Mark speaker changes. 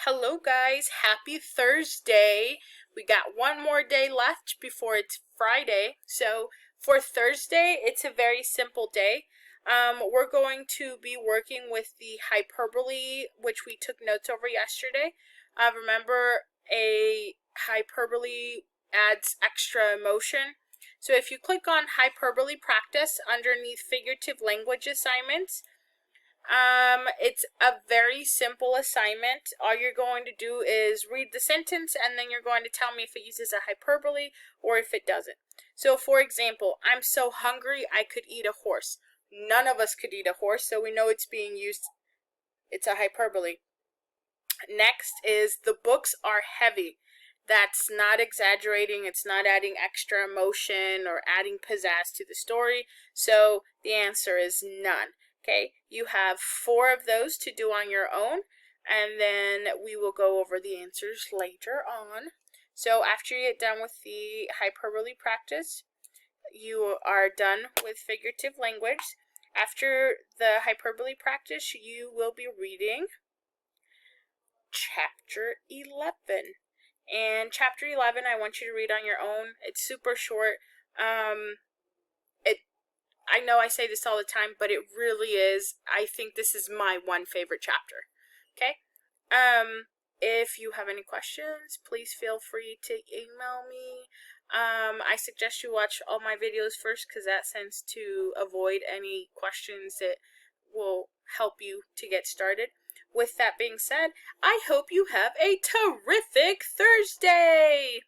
Speaker 1: Hello guys, happy Thursday. We got one more day left before it's Friday. So for Thursday, it's a very simple day. We're going to be working with the hyperbole, which we took notes over yesterday. Remember, a hyperbole adds extra emotion. So if you click on hyperbole practice underneath figurative language assignments, it's a very simple assignment. All you're going to do is read the sentence and then you're going to tell me if it uses a hyperbole or if it doesn't. So for example, I'm so hungry I could eat a horse. None of us could eat a horse, so we know it's being used. It's a hyperbole. Next is the books are heavy. That's not exaggerating. It's not adding extra emotion or adding pizzazz to the story. So the answer is none. Okay, you have 4 of those to do on your own, and then we will go over the answers later on. So after you get done with the hyperbole practice, you are done with figurative language. After the hyperbole practice, you will be reading chapter 11. And chapter 11, I want you to read on your own. It's super short. I know I say this all the time, but it really is. I think this is my one favorite chapter. Okay? If you have any questions, please feel free to email me. I suggest you watch all my videos first because that tends to avoid any questions that will help you to get started. With that being said, I hope you have a terrific Thursday!